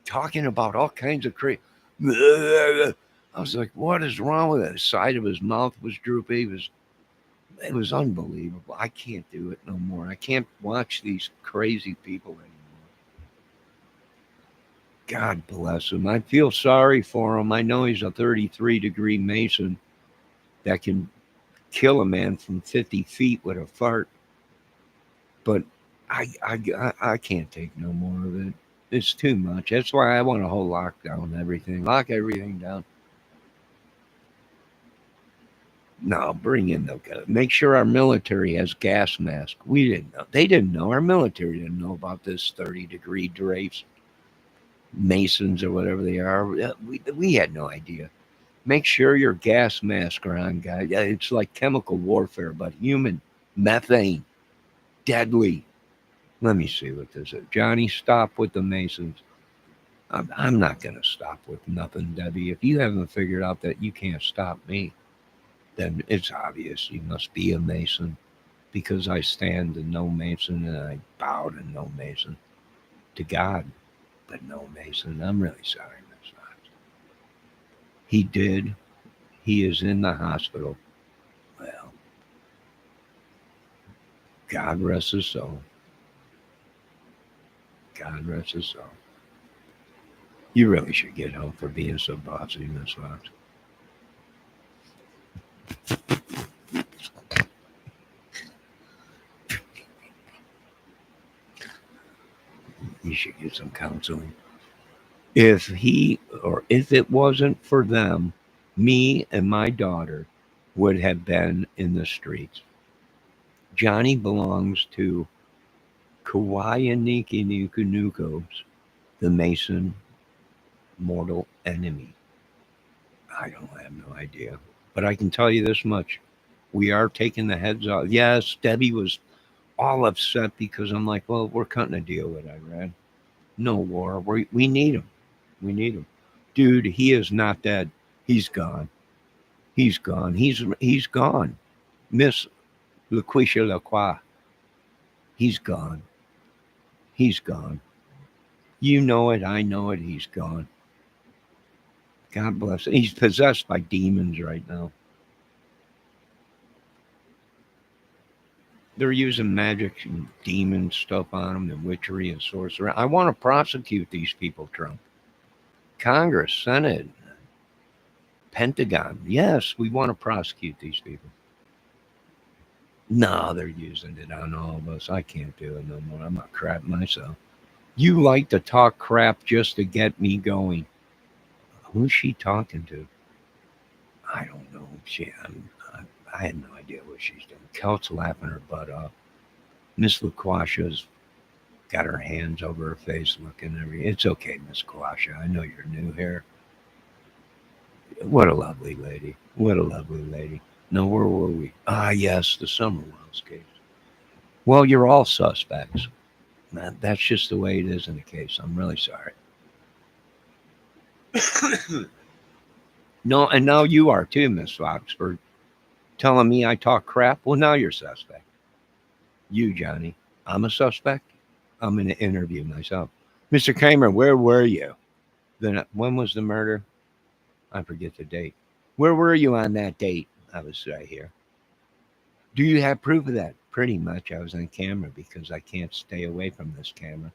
talking about all kinds of crazy. I was like, what is wrong with it? The side of his mouth was droopy. It was unbelievable. I can't do it no more. I can't watch these crazy people anymore. God bless him. I feel sorry for him. I know he's a 33-degree Mason that can kill a man from 50 feet with a fart. But I can't take no more of it. It's too much. That's why I want a whole lockdown, everything. Lock everything down. No, bring in the make sure our military has gas masks. We didn't know. They didn't know. Our military didn't know about this 30-degree drapes, Masons or whatever they are. We had no idea. Make sure your gas masks are on, guys. It's like chemical warfare, but human methane, deadly. Let me see what this is. Johnny, stop with the Masons. I'm not going to stop with nothing, Debbie. If you haven't figured out that you can't stop me, then it's obvious you must be a Mason because I stand to no Mason and I bow to no Mason. To God, but no Mason. I'm really sorry, Miss Fox. He did. He is in the hospital. Well, God rest his soul. God rest his soul. You really should get help for being so bossy, Miss Fox. You should get some counseling. If it wasn't for them, me and my daughter would have been in the streets. Johnny belongs to Kawayaniki Nukunukos, the Mason mortal enemy. I don't have no idea. But I can tell you this much. We are taking the heads off. Yes, Debbie was all upset because I'm like, well, we're cutting a deal with Iran. No war. We need him. We need him. Dude, he is not dead. He's gone. He's gone. He's gone. Miss LaQuisha Lacroix. He's gone. He's gone. You know it. I know it. He's gone. God bless him. He's possessed by demons right now. They're using magic and demon stuff on him and witchery and sorcery. I want to prosecute these people, Trump. Congress, Senate, Pentagon. Yes, we want to prosecute these people. No, they're using it on all of us. I can't do it no more. I'm not crap myself. You like to talk crap just to get me going. Who's she talking to? I don't know. I had no idea what she's doing. Kelt's laughing her butt off. Miss LaQuasha's got her hands over her face looking every. It's okay, Miss Quasha. I know you're new here. What a lovely lady. What a lovely lady. No, where were we? Ah, yes, the Summerwells case. Well, you're all suspects. That's just the way it is in the case. I'm really sorry. No, and now you are too, Miss Fox, for telling me I talk crap. Well, now you're suspect. You, Johnny. I'm a suspect. I'm going to interview myself. Mr. Kramer, where were you? Then when was the murder? I forget the date. Where were you on that date? I was right here. Do you have proof of that? Pretty much. I was on camera because I can't stay away from this camera.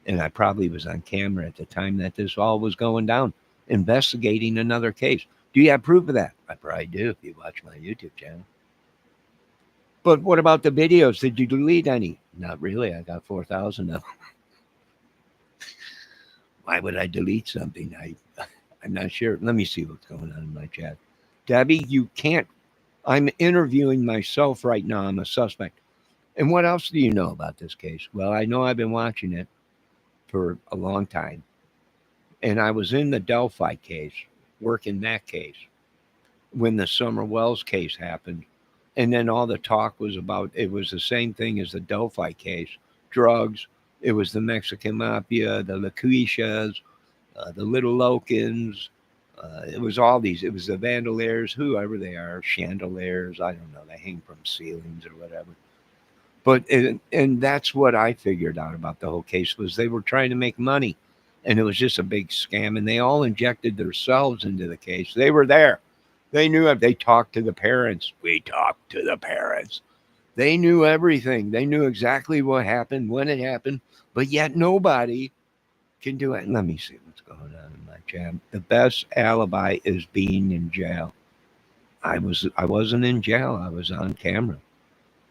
And I probably was on camera at the time that this all was going down, investigating another case. Do you have proof of that? I probably do if you watch my YouTube channel. But what about the videos? Did you delete any? Not really. I got 4,000 of them. Why would I delete something? I'm not sure. Let me see what's going on in my chat. Debbie, you can't. I'm interviewing myself right now. I'm a suspect. And what else do you know about this case? Well, I know I've been watching it. for a long time. And I was in the Delphi case, working that case, when the Summer Wells case happened. And then all the talk was about it was the same thing as the Delphi case, drugs. It was the Mexican mafia, the Laquishas, the Little Lokins. It was all these. It was the Vandaliers, whoever they are, chandeliers. I don't know. They hang from ceilings or whatever. But and that's what I figured out about the whole case was they were trying to make money, and it was just a big scam. And they all injected themselves into the case. They were there. They knew it. They talked to the parents. We talked to the parents. They knew everything. They knew exactly what happened, when it happened. But yet nobody can do it. Let me see what's going on in my chat. The best alibi is being in jail. I wasn't in jail. I was on camera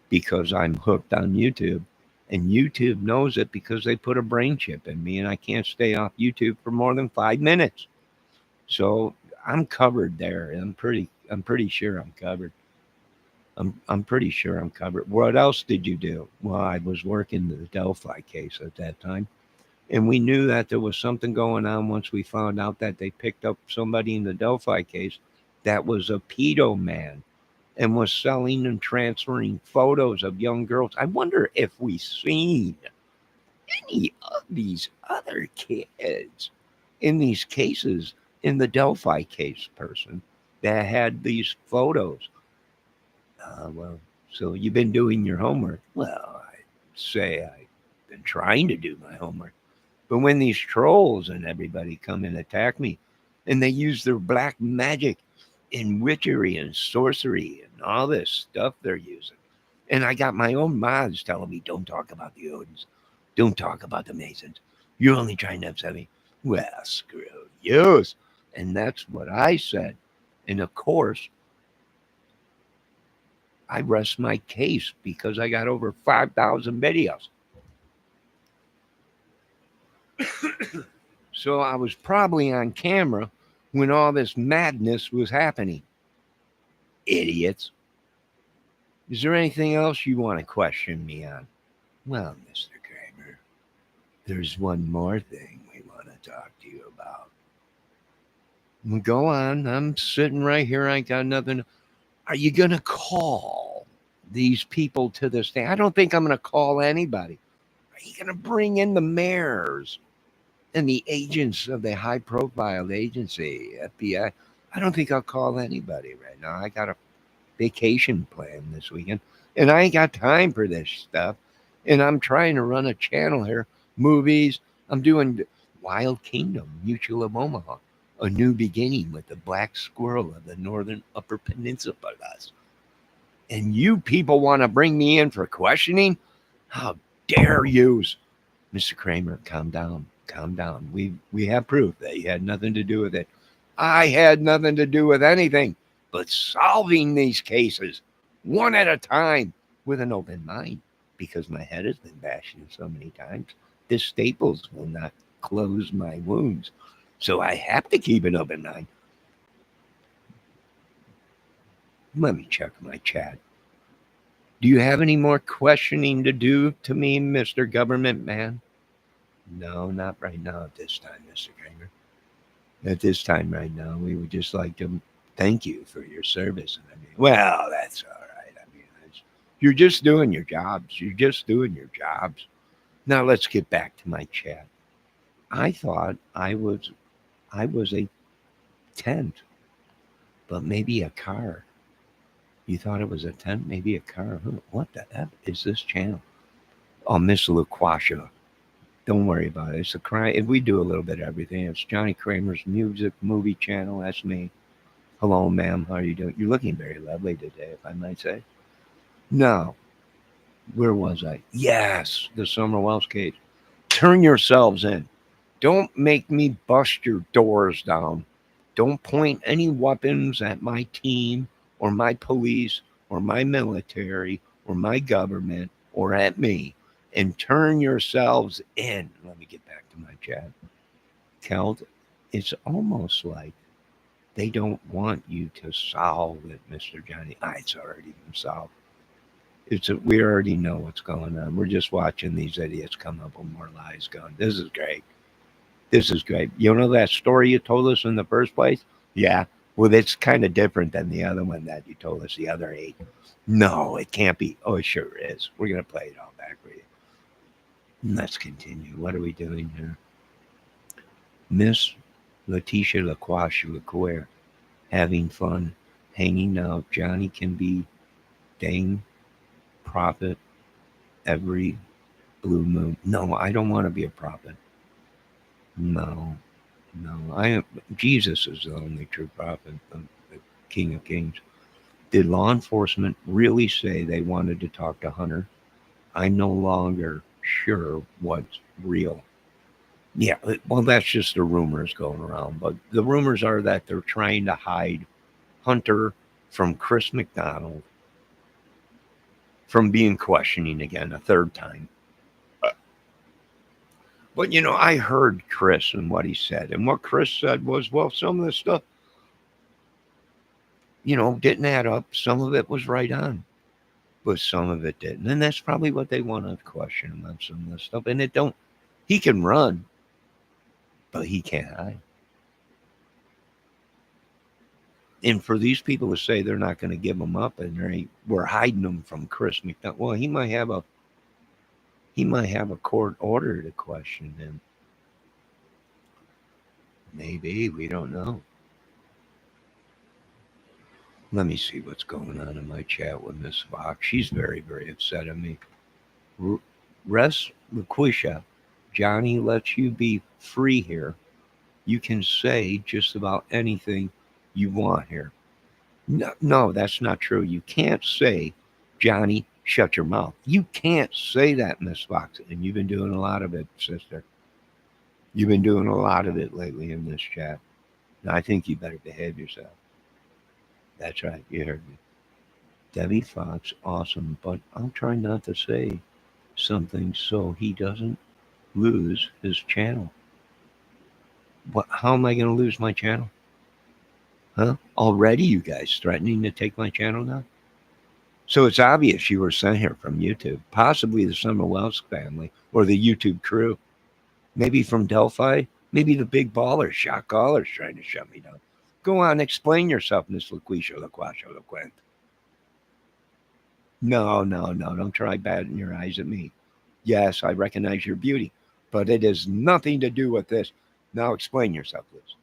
because I'm hooked on YouTube. And YouTube knows it because they put a brain chip in me and I can't stay off YouTube for more than 5 minutes. So I'm covered there. I'm pretty sure I'm covered. I'm pretty sure I'm covered. What else did you do? Well, I was working the Delphi case at that time. And we knew that there was something going on once we found out that they picked up somebody in the Delphi case that was a pedo man and was selling and transferring photos of young girls. I wonder if we seen any of these other kids in these cases in the Delphi case person that had these photos. Well, so you've been doing your homework. Well, I'd say I've been trying to do my homework. But when these trolls and everybody come and attack me, and they use their black magic and witchery and sorcery and all this stuff they're using, and I got my own mods telling me, don't talk about the Odins, don't talk about the Masons. You're only trying to upset me. Well, screw you. And that's what I said. And of course, I rest my case because I got over 5,000 videos. So I was probably on camera when all this madness was happening. Idiots. Is there anything else you want to question me on? Well, Mr. Kramer, there's one more thing we want to talk to you about. Well, go on. I'm sitting right here. I got nothing. Are you going to call these people to the stand? I don't think I'm going to call anybody. Are you going to bring in the mayors and the agents of the high profile agency, FBI? I don't think I'll call anybody right now. I got a vacation plan this weekend and I ain't got time for this stuff. And I'm trying to run a channel here, movies. I'm doing Wild Kingdom, Mutual of Omaha, a new beginning with the black squirrel of the northern upper peninsulas. And you people want to bring me in for questioning? How dare you? Mr. Kramer, calm down. Calm down. We have proof that you had nothing to do with it. I had nothing to do with anything but solving these cases one at a time with an open mind because my head has been bashed in so many times. The staples will not close my wounds. So I have to keep an open mind. Let me check my chat. Do you have any more questioning to do to me, Mr. Government Man? No, not right now at this time, Mr. Kramer. At this time right now, we would just like to thank you for your service. And I mean, well, that's all right. I mean, you're just doing your jobs. You're just doing your jobs. Now let's get back to my chat. I thought I was a tent, but maybe a car. You thought it was a tent, maybe a car. What the F is this channel? Oh, Miss LaQuasha. Don't worry about it. It's a crime. We do a little bit of everything. It's Johnny Kramer's music movie channel. That's me. Hello, ma'am. How are you doing? You're looking very lovely today, if I might say. Now, where was I? Yes, the Summer Wells case. Turn yourselves in. Don't make me bust your doors down. Don't point any weapons at my team or my police or my military or my government or at me. And turn yourselves in. Let me get back to my chat. Keld, it's almost like they don't want you to solve it, Mr. Johnny. It's already been solved. We already know what's going on. We're just watching these idiots come up with more lies going, this is great. This is great. You know that story you told us in the first place? Yeah. Well, it's kind of different than the other one that you told us, the other 8. No, it can't be. Oh, it sure is. We're going to play it all back for you. Let's continue. What are we doing here? Miss Letitia LaQuash LaQuare, having fun, hanging out. Johnny can be dang prophet every blue moon. No, I don't want to be a prophet. No, no. Jesus is the only true prophet, the King of Kings. Did law enforcement really say they wanted to talk to Hunter? I'm no longer sure what's real. Yeah, well, that's just the rumors going around. But the rumors are that they're trying to hide Hunter from Chris McDonald from being questioning again a third time. But I heard Chris and what he said, and what Chris said was, well, some of the stuff, didn't add up. Some of it was right on, but some of it didn't, and that's probably what they want to question him on some of this stuff. And it don't. He can run, but he can't hide. And for these people to say they're not going to give him up and we're hiding him from Chris McDonald, well, he might have a court order to question him. Maybe, we don't know. Let me see what's going on in my chat with Miss Fox. She's very, very upset at me. Res Laquisha, Johnny lets you be free here. You can say just about anything you want here. No, no, that's not true. You can't say, Johnny, shut your mouth. You can't say that, Miss Fox. And you've been doing a lot of it, sister. You've been doing a lot of it lately in this chat. And I think you better behave yourself. That's right. You heard me. Debbie Fox, awesome. But I'm trying not to say something so he doesn't lose his channel. How am I going to lose my channel? Huh? Already you guys threatening to take my channel now? So it's obvious you were sent here from YouTube, possibly the Summer Wells family or the YouTube crew. Maybe from Delphi, maybe the big ballers, shot callers trying to shut me down. Go on, explain yourself, Miss LaQuisha, LaQuint. No, no, no, don't try batting your eyes at me. Yes, I recognize your beauty, but it has nothing to do with this. Now explain yourself, please.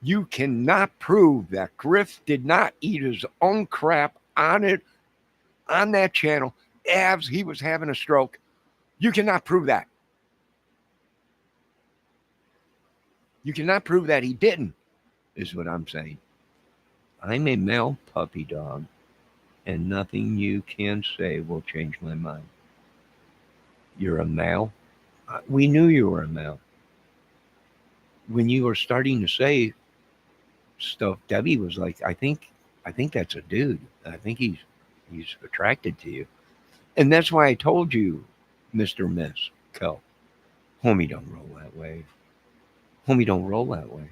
You cannot prove that Griff did not eat his own crap on that channel as he was having a stroke. You cannot prove that. You cannot prove that he didn't, is what I'm saying. I'm a male puppy dog, and nothing you can say will change my mind. You're a male? We knew you were a male. When you were starting to say stuff, Debbie was like, I think that's a dude. I think he's attracted to you. And that's why I told you, Mr. Miss Co. Homie don't roll that way. Homie don't roll that way.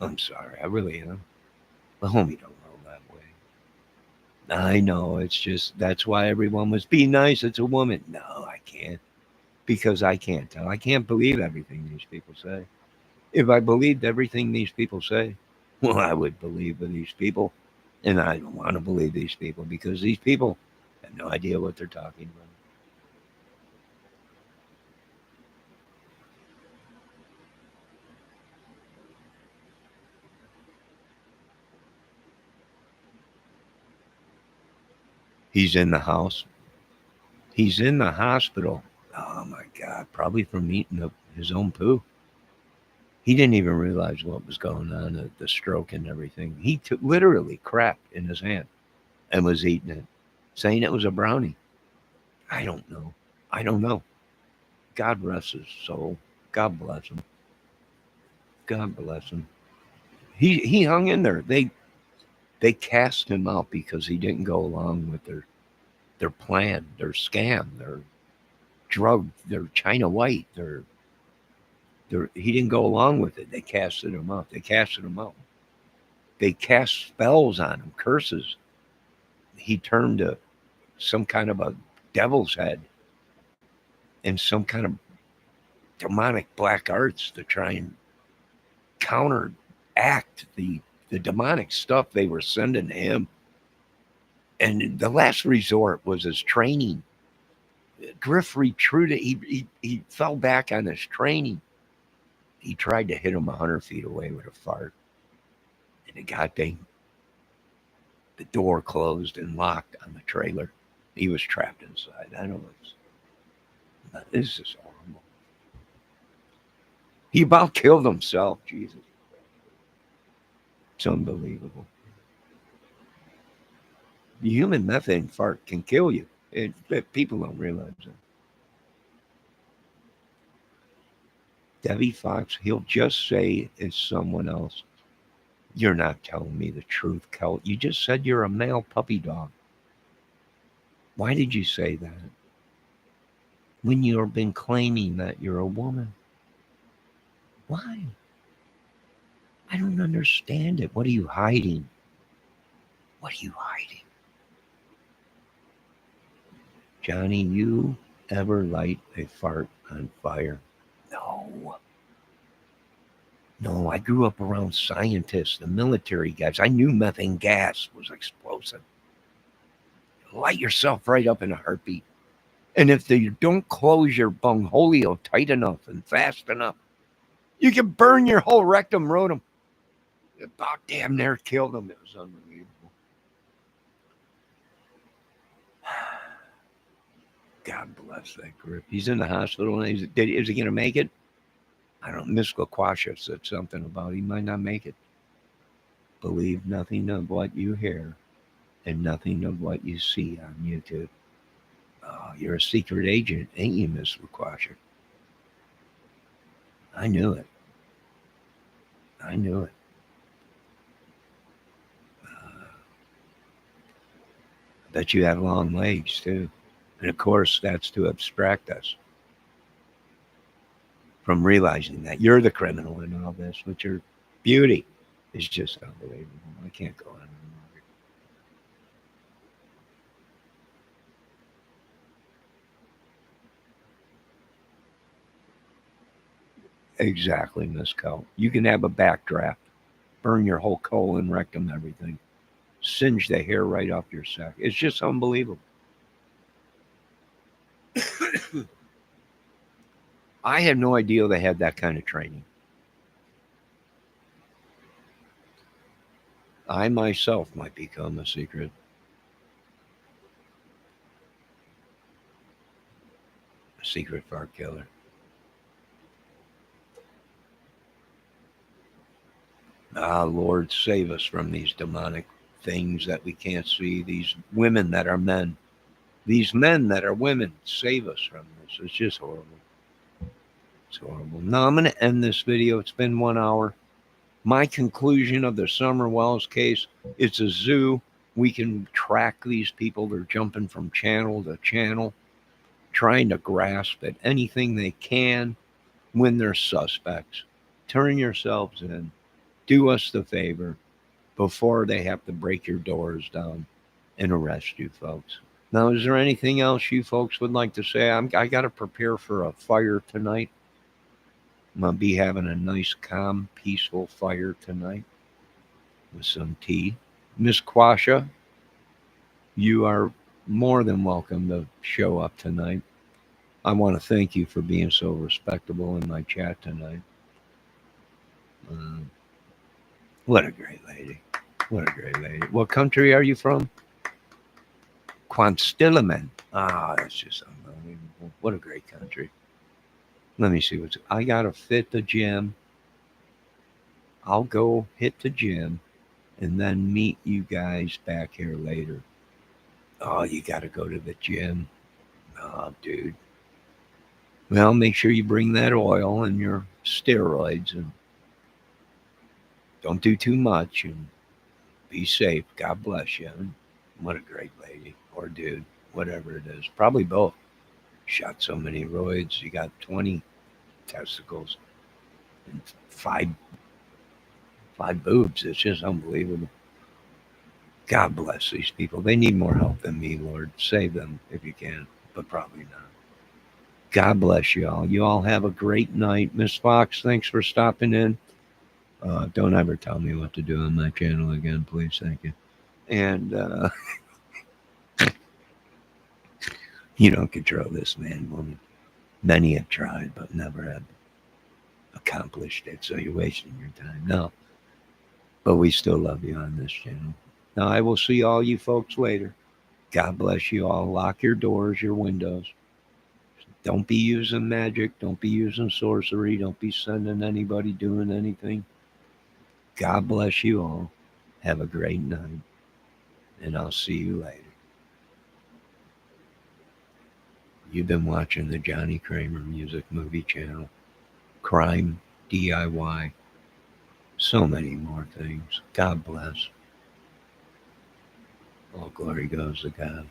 I'm sorry, I really am. But homie don't roll that way. I know, it's just that's why everyone was be nice, it's a woman. No, I can't. Because I can't tell. I can't believe everything these people say. If I believed everything these people say, well, I would believe these people. And I don't want to believe these people because these people have no idea what they're talking about. He's in the house. He's in the hospital. Oh my God, probably from eating his own poo. He didn't even realize what was going on, the stroke and everything. He literally crapped in his hand and was eating it, saying it was a brownie. I don't know. I don't know. God rest his soul. God bless him. God bless him. He hung in there. They cast him out because he didn't go along with their plan, their scam, drugged. They're China white. He didn't go along with it. They casted him out. They casted him out. They cast spells on him, curses. He turned to some kind of a devil's head and some kind of demonic black arts to try and counteract the demonic stuff they were sending to him. And the last resort was his training. Griff retreated. He fell back on his training. He tried to hit him 100 feet away with a fart. And the door closed and locked on the trailer. He was trapped inside. I know this is horrible. He about killed himself. Jesus. It's unbelievable. The human methane fart can kill you. People don't realize that. Debbie Fox, he'll just say it's someone else. You're not telling me the truth, Kel. You just said you're a male puppy dog. Why did you say that? When you've been claiming that you're a woman. Why? I don't understand it. What are you hiding? What are you hiding? Johnny, you ever light a fart on fire? No. No, I grew up around scientists, the military guys. I knew methane gas was explosive. Light yourself right up in a heartbeat. And if you don't close your bungholio tight enough and fast enough, you can burn your whole rectum rotum. About damn near killed him. It was unbelievable. God bless that grip. He's in the hospital. And is he going to make it? I don't know. Miss LaQuasha said something about he might not make it. Believe nothing of what you hear and nothing of what you see on YouTube. You're a secret agent, ain't you, Miss LaQuasha? I knew it. I knew it. I bet you have long legs, too. And of course, that's to abstract us from realizing that you're the criminal in all this, but your beauty is just unbelievable. I can't go on anymore. Exactly, Miss Cole. You can have a backdraft, burn your whole colon, rectum, everything, singe the hair right off your sack. It's just unbelievable. I had no idea they had that kind of training. I myself might become a secret fart killer. Lord, save us from these demonic things that we can't see. These women that are men. These men that are women. Save us from this. It's just horrible. It's horrible. Now I'm going to end this video. It's been 1 hour. My conclusion of the Summer Wells case, it's a zoo. We can track these people. They're jumping from channel to channel, trying to grasp at anything they can when they're suspects. Turn yourselves in. Do us the favor before they have to break your doors down and arrest you folks. Now, is there anything else you folks would like to say? I got to prepare for a fire tonight. I'm going to be having a nice, calm, peaceful fire tonight with some tea. Miss Quasha, you are more than welcome to show up tonight. I want to thank you for being so respectable in my chat tonight. What a great lady. What a great lady. What country are you from? Quanstillaman. That's just unbelievable. What a great country. Let me see I gotta fit the gym. I'll go hit the gym and then meet you guys back here later. Oh, you gotta go to the gym. Oh, dude. Well, make sure you bring that oil and your steroids and don't do too much and be safe. God bless you. What a great lady or dude, whatever it is. Probably both. shot so many roids. You got 20 testicles and five boobs. It's just unbelievable. God bless these people. They need more help than me, Lord. Save them if you can, but probably not. God bless you all. You all have a great night. Miss Fox, thanks for stopping in. Don't ever tell me what to do on my channel again, please. Thank you. And you don't control this man, woman. Many have tried, but never have accomplished it. So you're wasting your time. No, but we still love you on this channel. Now, I will see all you folks later. God bless you all. Lock your doors, your windows. Don't be using magic. Don't be using sorcery. Don't be sending anybody doing anything. God bless you all. Have a great night. And I'll see you later. You've been watching the Johnny Kramer Music Movie Channel. Crime, DIY, so many more things. God bless. All glory goes to God.